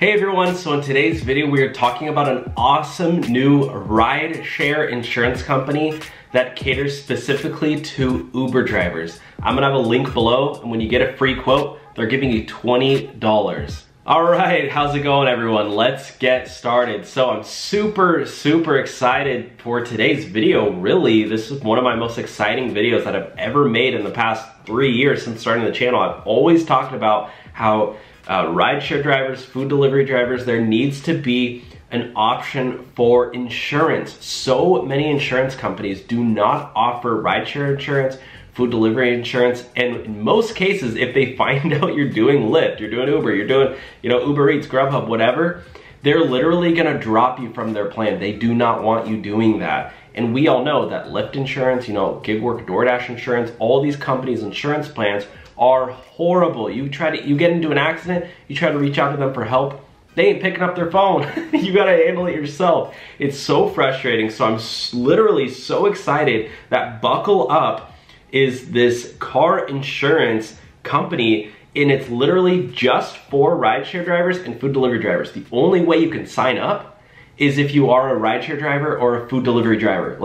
Hey everyone, so in today's video we are talking about an awesome new rideshare insurance company that caters specifically to Uber drivers. I'm gonna have a link below, and when you get a free quote, they're giving you $20. All right, how's it going everyone? Let's get started. So I'm super excited for today's video. Really, this is one of my most exciting videos that I've ever made in the past 3 years since starting the channel. I've always talked about how rideshare drivers, food delivery drivers, there needs to be an option for insurance. So many insurance companies do not offer rideshare insurance, food delivery insurance, and in most cases, if they find out you're doing Lyft, you're doing Uber, you're doing, Uber Eats, Grubhub, whatever, they're literally gonna drop you from their plan. They do not want you doing that. And we all know that Lyft insurance, gig work, DoorDash insurance, all these companies' insurance plans are horrible. You get into an accident, you try to reach out to them for help, they ain't picking up their phone. You gotta handle it yourself. It's so frustrating. So I'm literally so excited that Buckle Up is this car insurance company, and it's literally just for rideshare drivers and food delivery drivers. The only way you can sign up is if you are a rideshare driver or a food delivery driver.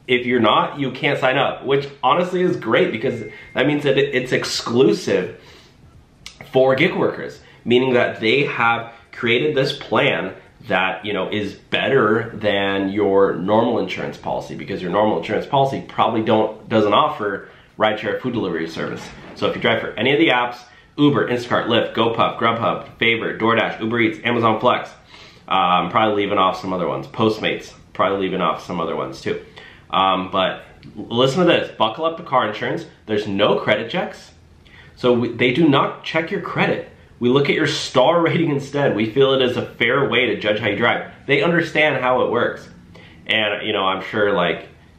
If you're not, you can't sign up, which honestly is great because that means that it's exclusive for gig workers, meaning that they have created this plan that is better than your normal insurance policy, because your normal insurance policy probably doesn't offer rideshare food delivery service. So if you drive for any of the apps, Uber, Instacart, Lyft, GoPuff, Grubhub, Favor, DoorDash, Uber Eats, Amazon Flex, I'm probably leaving off some other ones, Postmates, probably leaving off some other ones too. But listen to this, Buckle Up the car insurance, there's no credit checks. So they do not check your credit. We look at your star rating instead. We feel it is a fair way to judge how you drive. They understand how it works. And I'm sure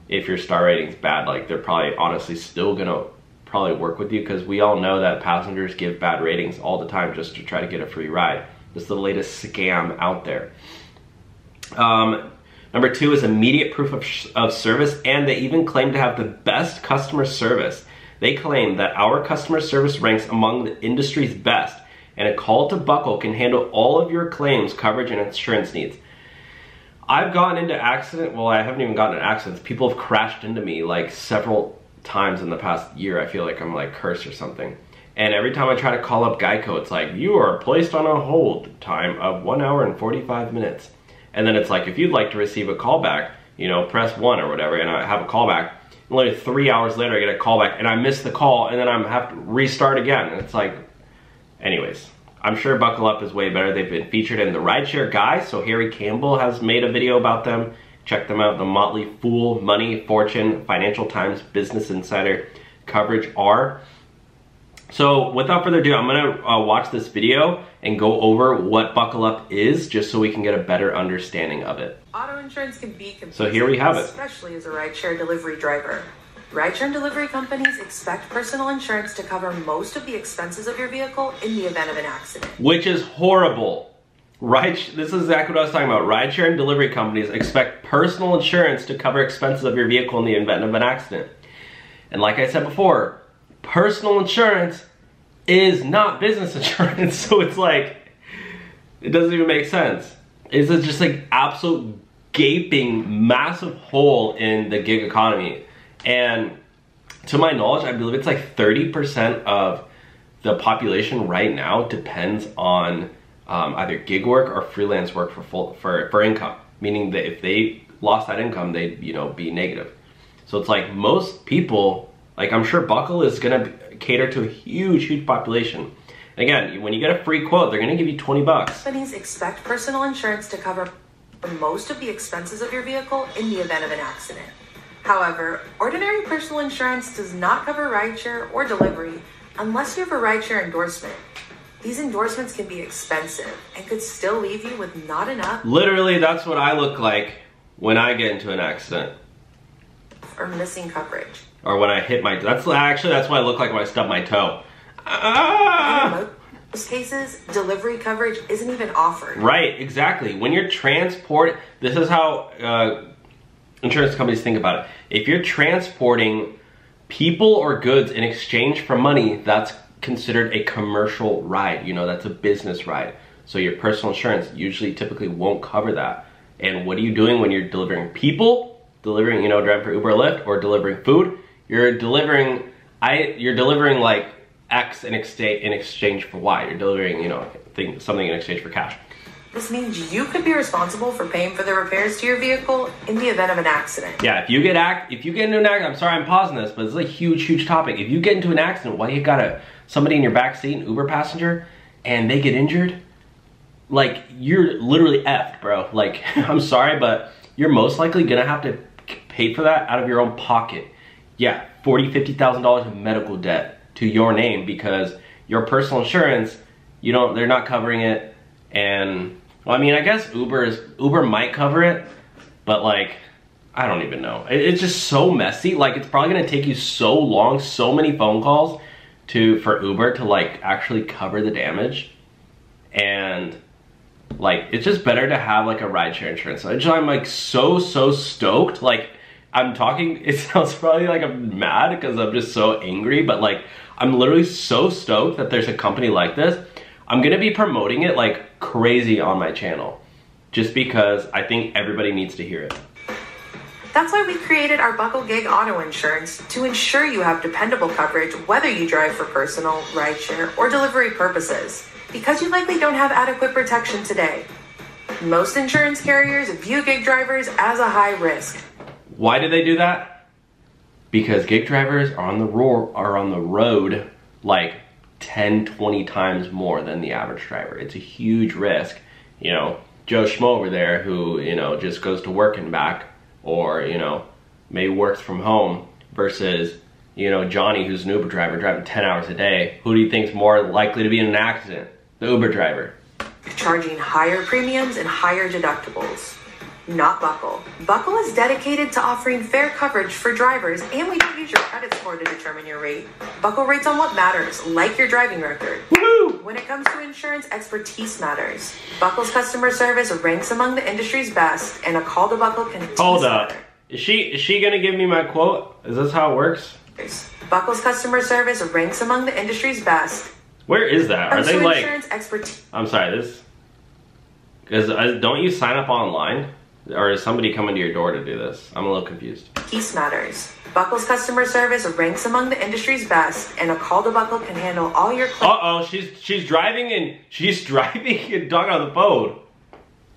if your star rating's bad, they're probably honestly still gonna probably work with you, because we all know that passengers give bad ratings all the time just to try to get a free ride. This is the latest scam out there. Number 2 is immediate proof of service, and they even claim to have the best customer service. They claim that our customer service ranks among the industry's best, and a call to Buckle can handle all of your claims, coverage, and insurance needs. I've gotten into well, I haven't even gotten in accidents. People have crashed into me several times in the past year. I feel like I'm cursed or something. And every time I try to call up Geico, it's you are placed on a hold time of 1 hour and 45 minutes. And then it's if you'd like to receive a callback, press 1 or whatever, and I have a callback. And later, 3 hours later, I get a callback, and I miss the call, and then I have to restart again. And it's anyways, I'm sure Buckle Up is way better. They've been featured in the Rideshare Guy, so Harry Campbell has made a video about them. Check them out, The Motley Fool, Money, Fortune, Financial Times, Business Insider, Coverage R. So without further ado, I'm gonna watch this video and go over what Buckle Up is, just so we can get a better understanding of it. Auto insurance can be confusing, so here we have it. Especially as a rideshare delivery driver. Rideshare and delivery companies expect personal insurance to cover most of the expenses of your vehicle in the event of an accident. Which is horrible. This is exactly what I was talking about. Rideshare and delivery companies expect personal insurance to cover expenses of your vehicle in the event of an accident. And like I said before, personal insurance is not business insurance, so it's it doesn't even make sense. It's just absolute gaping massive hole in the gig economy. And to my knowledge, I believe it's 30% of the population right now depends on either gig work or freelance work for income, meaning that if they lost that income, they'd be negative. So it's most people, I'm sure Buckle is gonna cater to a huge population. And again, when you get a free quote, they're gonna give you 20 bucks. Companies expect personal insurance to cover most of the expenses of your vehicle in the event of an accident. However, ordinary personal insurance does not cover rideshare or delivery unless you have a rideshare endorsement. These endorsements can be expensive and could still leave you with not enough. Literally, that's what I look like when I get into an accident. Or missing coverage. Or when I hit that's what I look like when I stub my toe. In most cases, delivery coverage isn't even offered. Right, exactly. When you're this is how insurance companies think about it. If you're transporting people or goods in exchange for money, that's considered a commercial ride. That's a business ride. So your personal insurance usually typically won't cover that. And what are you doing when you're delivering people, delivering, you know, driving for Uber or Lyft, or delivering food? You're delivering like X in exchange for Y. You're delivering, you know, something in exchange for cash. This means you could be responsible for paying for the repairs to your vehicle in the event of an accident. Yeah, if you get into an accident, I'm sorry I'm pausing this, but it's a huge topic. If you get into an accident while you got somebody in your back seat, an Uber passenger, and they get injured, like, you're literally effed, bro. Like, I'm sorry, but you're most likely gonna have to pay for that out of your own pocket. Yeah, $40,000, $50,000 of medical debt to your name because your personal insurance, they're not covering it. And, well, I mean, I guess Uber might cover it, but like, I don't even know. It's just so messy. Like, it's probably gonna take you so long, so many phone calls for Uber to like actually cover the damage. And like, it's just better to have like a rideshare insurance. So I'm like so stoked. Like, I'm talking, it sounds probably like I'm mad because I'm just so angry, but like, I'm literally so stoked that there's a company like this. I'm gonna be promoting it like crazy on my channel, just because I think everybody needs to hear it. That's why we created our Buckle Gig Auto Insurance to ensure you have dependable coverage whether you drive for personal, rideshare, or delivery purposes, because you likely don't have adequate protection today. Most insurance carriers view gig drivers as a high risk. Why do they do that? Because gig drivers are on the road like 10, 20 times more than the average driver. It's a huge risk. You know, Joe Schmo over there who, just goes to work and back, or, maybe works from home, versus, Johnny, who's an Uber driver driving 10 hours a day. Who do you think is more likely to be in an accident? The Uber driver. Charging higher premiums and higher deductibles. Not Buckle. Buckle is dedicated to offering fair coverage for drivers, and we don't use your credit score to determine your rate. Buckle rates on what matters, like your driving record. Woo! When it comes to insurance, expertise matters. Buckle's customer service ranks among the industry's best, and a call to Buckle can Hold up. Is she gonna give me my quote? Is this how it works? Buckle's customer service ranks among the industry's best. Where is that? Are they like... Insurance expertise. I'm sorry, because don't you sign up online? Or is somebody coming to your door to do this? I'm a little confused. Peace matters. Buckle's customer service ranks among the industry's best, and a call to Buckle can handle all your claims. Uh-oh, she's driving and talking on the phone.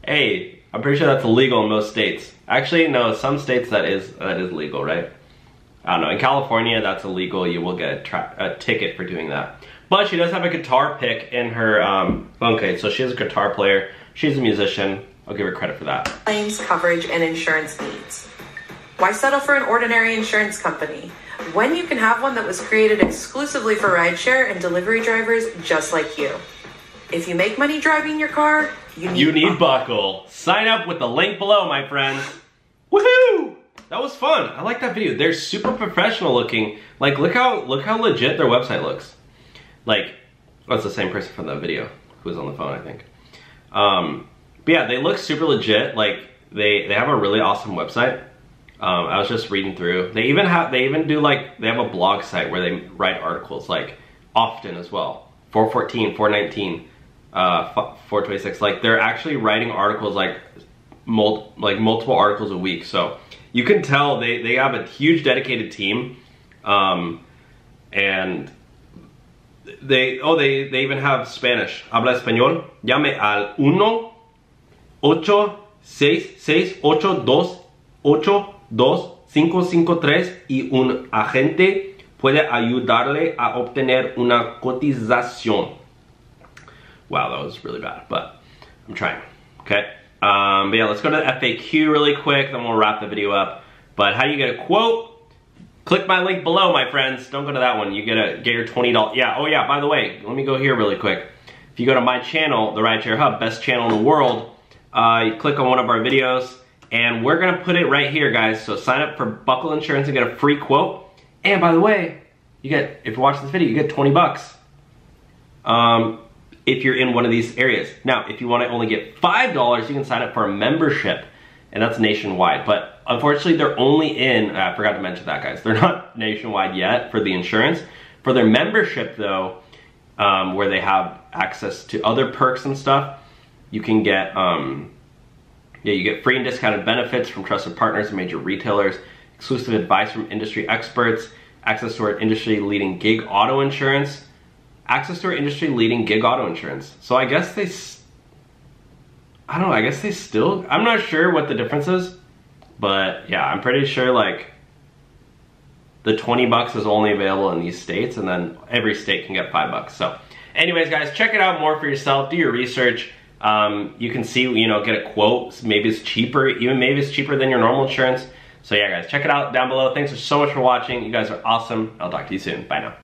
Hey, I'm pretty sure that's illegal in most states. Actually, no, some states that is legal, right? I don't know. In California, that's illegal. You will get a ticket for doing that. But she does have a guitar pick in her phone case, so she is a guitar player. She's a musician. I'll give her credit for that. Claims, coverage, and insurance needs. Why settle for an ordinary insurance company when you can have one that was created exclusively for rideshare and delivery drivers just like you? If you make money driving your car, you need Buckle. Sign up with the link below, my friends. Woohoo! That was fun. I like that video. They're super professional looking. Like, look how legit their website looks. Like, that's the same person from that video who was on the phone, I think. But yeah, they look super legit. Like, they have a really awesome website. I was just reading through. They even have a blog site where they write articles like often as well. 414, 419, 426. Like, they're actually writing articles like multiple articles a week. So you can tell they have a huge dedicated team. And they even have Spanish. Habla español. Llame al 1-866-828-2553 y un agente puede ayudarle a obtener una cotización. Wow, that was really bad, but I'm trying. Okay. But yeah, let's go to the FAQ really quick, then we'll wrap the video up. But how do you get a quote? Click my link below, my friends. Don't go to that one. You get your $20. Yeah, oh yeah, by the way, let me go here really quick. If you go to my channel, the Rideshare Hub, best channel in the world, you click on one of our videos, and we're gonna put it right here, guys. So sign up for Buckle Insurance and get a free quote. And by the way, if you're watching this video, you get 20 bucks. If you're in one of these areas. Now, if you want to only get $5, you can sign up for a membership, and that's nationwide. But unfortunately, they're only in, I forgot to mention that, guys. They're not nationwide yet for the insurance. For their membership, though, where they have access to other perks and stuff, You can get, you get free and discounted benefits from trusted partners and major retailers, exclusive advice from industry experts, access to our industry-leading gig auto insurance, So I guess they, I don't know, I guess they still, I'm not sure what the difference is, but yeah, I'm pretty sure like the 20 bucks is only available in these states, and then every state can get 5 bucks. So anyways, guys, check it out more for yourself, do your research. You can see, you know, get a quote. Maybe it's cheaper, even maybe it's cheaper than your normal insurance. So yeah, guys, check it out down below. Thanks so much for watching. You guys are awesome. I'll talk to you soon. Bye now.